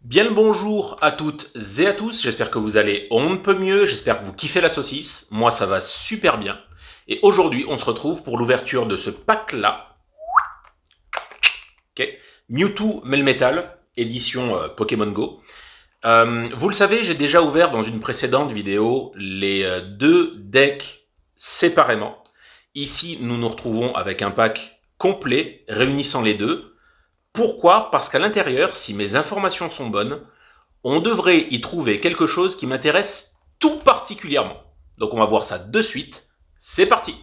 Bien le bonjour à toutes et à tous, j'espère que vous allez on ne peut mieux, j'espère que vous kiffez la saucisse, moi ça va super bien. Et aujourd'hui on se retrouve pour l'ouverture de ce pack-là, okay. Mewtwo Melmetal, édition Pokémon Go. Vous le savez, j'ai déjà ouvert dans une précédente vidéo les deux decks séparément. Ici nous nous retrouvons avec un pack complet réunissant les deux. Pourquoi? Parce qu'à l'intérieur, si mes informations sont bonnes, on devrait y trouver quelque chose qui m'intéresse tout particulièrement. Donc on va voir ça de suite. C'est parti.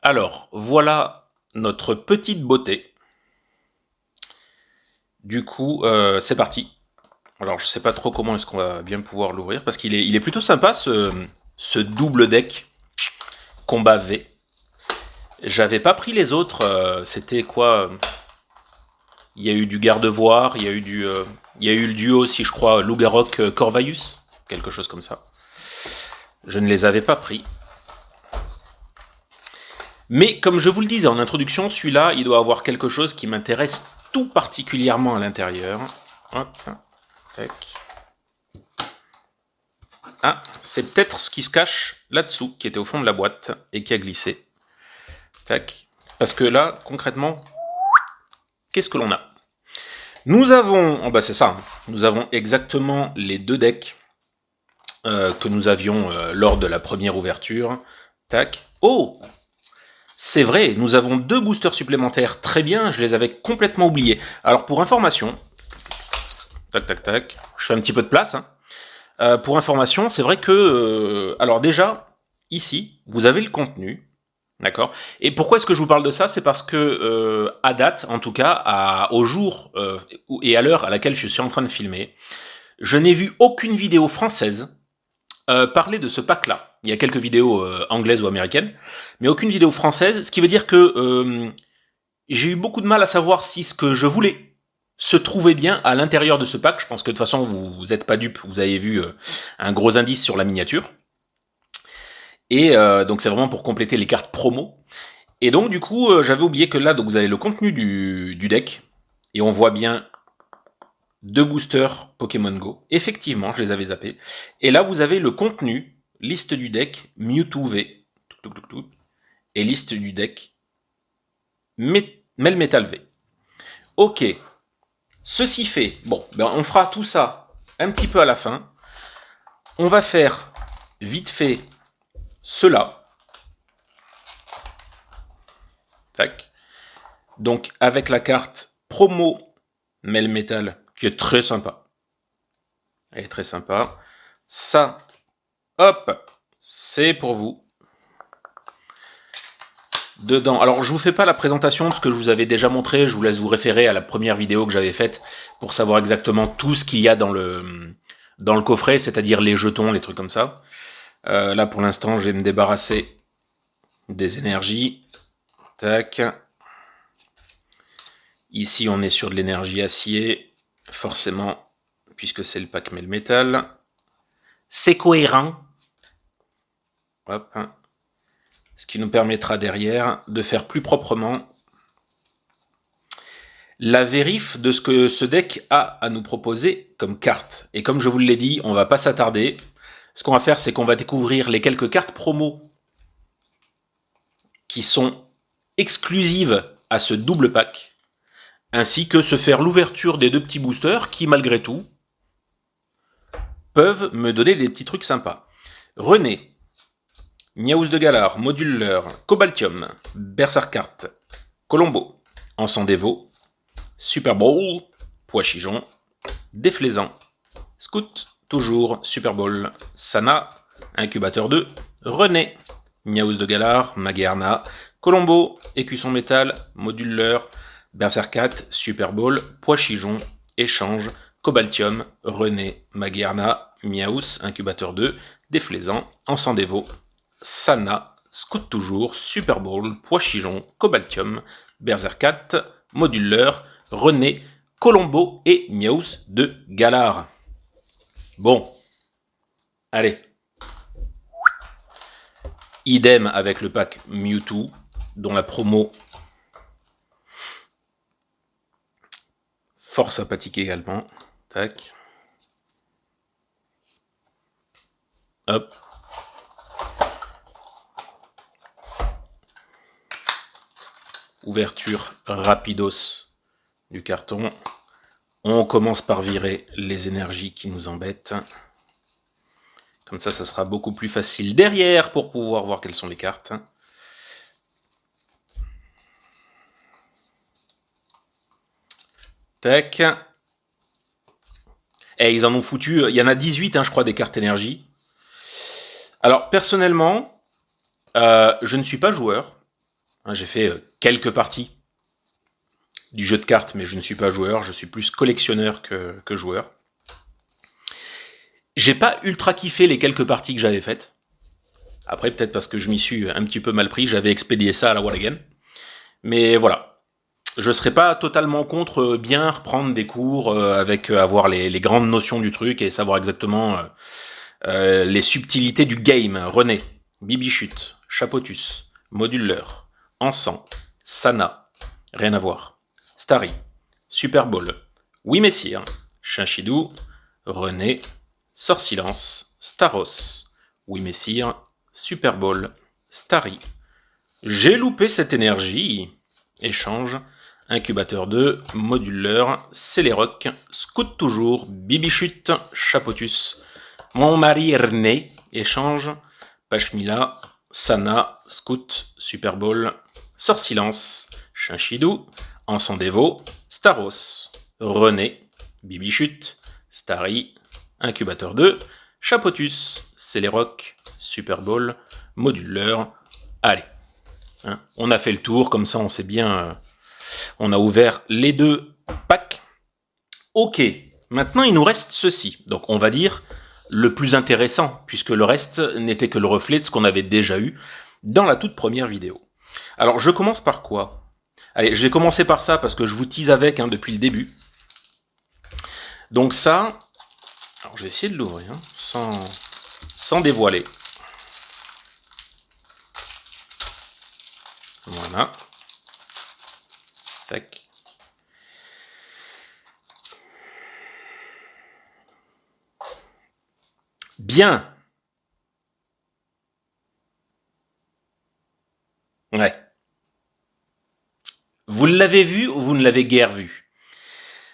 Alors, voilà notre petite beauté. Du coup, c'est parti. Alors, je sais pas trop comment est-ce qu'on va bien pouvoir l'ouvrir, parce qu'il est plutôt sympa, ce double deck combat V. J'avais pas pris les autres, c'était quoi? Il y a eu du Gardevoir, il y a eu le duo aussi, je crois, Lougarok Corvaius, quelque chose comme ça. Je ne les avais pas pris. Mais comme je vous le disais en introduction, celui-là, il doit avoir quelque chose qui m'intéresse tout particulièrement à l'intérieur. Hop, tac. Ah, c'est peut-être ce qui se cache là-dessous, qui était au fond de la boîte et qui a glissé. Tac. Parce que là, concrètement, qu'est-ce que l'on a? Nous avons, oh bah c'est ça, nous avons exactement les deux decks que nous avions lors de la première ouverture. Tac. Oh, c'est vrai, nous avons deux boosters supplémentaires. Très bien, je les avais complètement oubliés. Alors pour information, tac tac tac, je fais un petit peu de place. Pour information, c'est vrai que, alors déjà, ici, vous avez le contenu. D'accord. Et pourquoi est-ce que je vous parle de ça? C'est parce que, à date, en tout cas, au jour et à l'heure à laquelle je suis en train de filmer, je n'ai vu aucune vidéo française parler de ce pack-là. Il y a quelques vidéos anglaises ou américaines, mais aucune vidéo française, ce qui veut dire que j'ai eu beaucoup de mal à savoir si ce que je voulais se trouvait bien à l'intérieur de ce pack. Je pense que de toute façon, vous n'êtes pas dupe, vous avez vu un gros indice sur la miniature. Et donc c'est vraiment pour compléter les cartes promo. Et donc du coup, j'avais oublié que là, donc vous avez le contenu du deck, et on voit bien deux boosters Pokémon Go. Effectivement, je les avais zappés. Et là, vous avez le contenu, liste du deck Mewtwo V, et liste du deck Melmetal V. Ok, ceci fait, bon, ben on fera tout ça un petit peu à la fin. On va faire vite fait cela. Tac. Donc avec la carte promo Melmetal, qui est très sympa. Elle est très sympa. Ça, hop, c'est pour vous. Dedans, alors je vous fais pas la présentation de ce que je vous avais déjà montré, je vous laisse vous référer à la première vidéo que j'avais faite pour savoir exactement tout ce qu'il y a dans le coffret, c'est-à-dire les jetons, les trucs comme ça. Là pour l'instant je vais me débarrasser des énergies. Tac. Ici on est sur de l'énergie acier, forcément, puisque c'est le pack Melmetal. C'est cohérent. Hop. Ce qui nous permettra derrière de faire plus proprement la vérif de ce que ce deck a à nous proposer comme carte. Et comme je vous l'ai dit, on va pas s'attarder. Ce qu'on va faire, c'est qu'on va découvrir les quelques cartes promo qui sont exclusives à ce double pack, ainsi que se faire l'ouverture des deux petits boosters qui, malgré tout, peuvent me donner des petits trucs sympas. René, Miaus de Galar, Moduleur, Cobaltium, Berserkart, Colombo, Encens Dévot, Super Bowl, Pois-Chigeon, Déflaisant, Scout, toujours, Super Bowl, Sana, Incubateur 2, René, Miaus de Galar, Maguerna, Colombo, Écusson Métal, Moduleur, Berserkat, Super Bowl, Pois-Chigeon, Échange, Cobaltium, René, Maguerna, Miaus, Incubateur 2, Déflaisant, Encens Dévot, Sana, Scout toujours, Super Bowl, Pois-Chigeon, Cobaltium, Berserkat, Moduleur, René, Colombo et Meowth de Galar. Bon, allez. Idem avec le pack Mewtwo, dont la promo fort sympathique également. Tac. Hop. Ouverture rapidos du carton. On commence par virer les énergies qui nous embêtent. Comme ça sera beaucoup plus facile derrière pour pouvoir voir quelles sont les cartes. Tac. Et ils en ont foutu, il y en a 18, je crois, des cartes énergie. Alors, personnellement, je ne suis pas joueur. J'ai fait quelques parties du jeu de cartes, mais je ne suis pas joueur. Je suis plus collectionneur que joueur. J'ai pas ultra kiffé les quelques parties que j'avais faites. Après, peut-être parce que je m'y suis un petit peu mal pris, j'avais expédié ça à la Wall Again. Mais voilà. Je serais pas totalement contre bien reprendre des cours avec avoir les grandes notions du truc et savoir exactement les subtilités du game. René, Bibichute, Chapotus, Moduleur, Encens, Sana, rien à voir, Starry, Super Bowl, Oui Messire, Chinchidou, René, Sorsilence, Staros, Oui Messire, Super Bowl, Starry. J'ai loupé cette énergie. Échange, Incubateur 2, Moduleur, Céléroc, Scout toujours, Bibichute, Chapotus, Mon mari René, Échange, Pachmila, Sana, Scout, Super Bowl, Sorsilence, Chinchidou, Encens Dévot, Staros, René, Bibichute, Starry, Incubateur 2, Chapotus, Céléroc, Super Bowl, Moduleur. Allez, on a fait le tour, comme ça on sait bien, on a ouvert les deux packs. Ok, maintenant il nous reste ceci. Donc on va dire le plus intéressant, puisque le reste n'était que le reflet de ce qu'on avait déjà eu dans la toute première vidéo. Alors je commence par quoi? Allez, je vais commencer par ça, parce que je vous tease avec depuis le début. Donc ça, alors je vais essayer de l'ouvrir, sans dévoiler. Voilà. Tac. Bien. Ouais. Vous l'avez vu ou vous ne l'avez guère vu?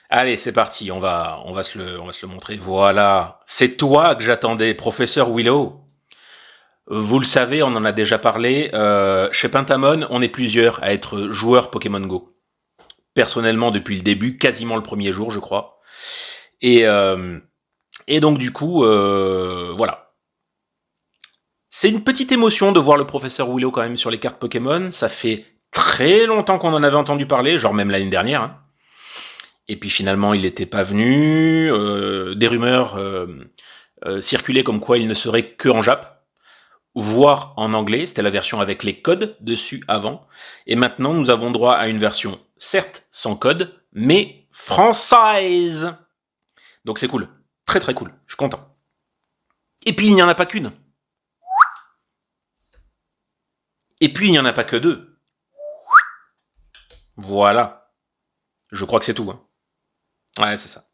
Allez, c'est parti, on va se le montrer. Voilà, c'est toi que j'attendais, professeur Willow. Vous le savez, on en a déjà parlé. Chez Pentamon, on est plusieurs à être joueurs Pokémon Go. Personnellement, depuis le début, quasiment le premier jour, je crois. Et donc, du coup, voilà. C'est une petite émotion de voir le professeur Willow quand même sur les cartes Pokémon. Ça fait très longtemps qu'on en avait entendu parler, genre même l'année dernière. Et puis finalement, il n'était pas venu. Des rumeurs circulaient comme quoi il ne serait que en Jap, voire en anglais. C'était la version avec les codes dessus avant. Et maintenant, nous avons droit à une version, certes sans code, mais française. Donc c'est cool. Très très cool. Je suis content. Et puis il n'y en a pas qu'une. Et puis il n'y en a pas que deux. Voilà. Je crois que c'est tout. Ouais, c'est ça.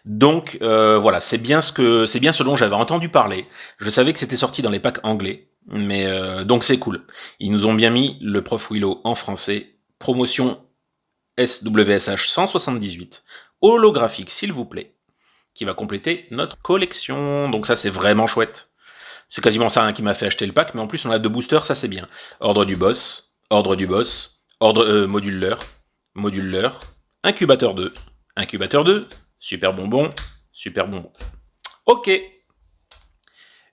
Donc voilà, c'est bien ce dont j'avais entendu parler. Je savais que c'était sorti dans les packs anglais, mais donc c'est cool. Ils nous ont bien mis le Prof Willow en français. Promotion SWSH 178, holographique s'il vous plaît, qui va compléter notre collection. Donc ça c'est vraiment chouette. C'est quasiment ça qui m'a fait acheter le pack, mais en plus on a 2 boosters, ça c'est bien. Ordre du boss, moduleur, incubateur 2, super bonbon. Ok,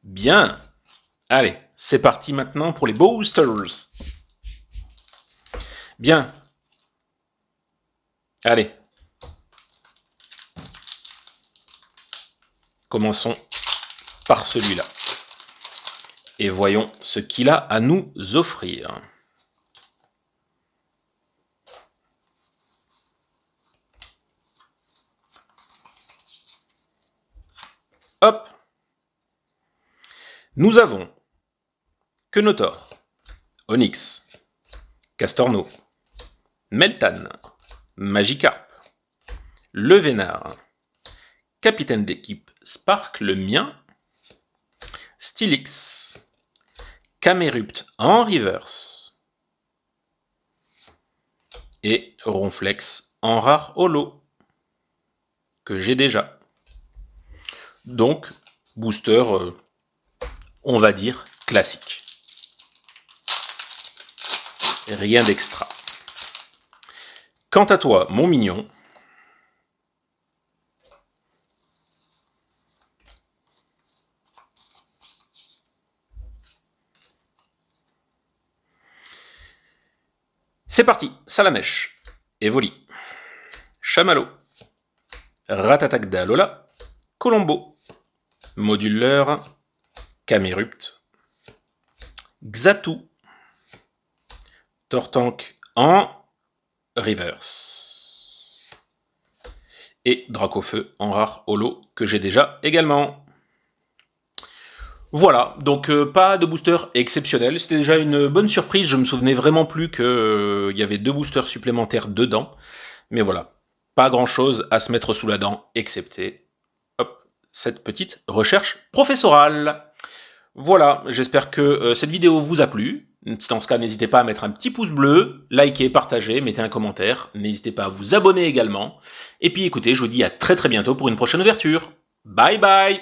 bien. Allez, c'est parti maintenant pour les boosters. Bien. Allez. Commençons par celui-là. Et voyons ce qu'il a à nous offrir. Hop. Nous avons Quenotor, Onyx, Castorno, Meltan, Magikarp, Levénard, Capitaine d'équipe Spark, le mien, Steelix, Camerupt en reverse et Ronflex en rare holo que j'ai déjà. Donc, booster, on va dire, classique. Rien d'extra. Quant à toi, mon mignon, c'est parti, Salamèche, Evoli, Chamallow, Ratatak Alola, Colombo, Moduleur, Camerupt, Xatu, Tortank en reverse et Dracofeu en rare holo que j'ai déjà également. Voilà, donc pas de booster exceptionnel, c'était déjà une bonne surprise, je me souvenais vraiment plus qu'il y avait 2 boosters supplémentaires dedans, mais voilà, pas grand chose à se mettre sous la dent, excepté hop, cette petite recherche professorale. Voilà, j'espère que cette vidéo vous a plu. Dans ce cas, n'hésitez pas à mettre un petit pouce bleu, likez, partagez, mettez un commentaire. N'hésitez pas à vous abonner également. Et puis écoutez, je vous dis à très bientôt pour une prochaine ouverture. Bye bye!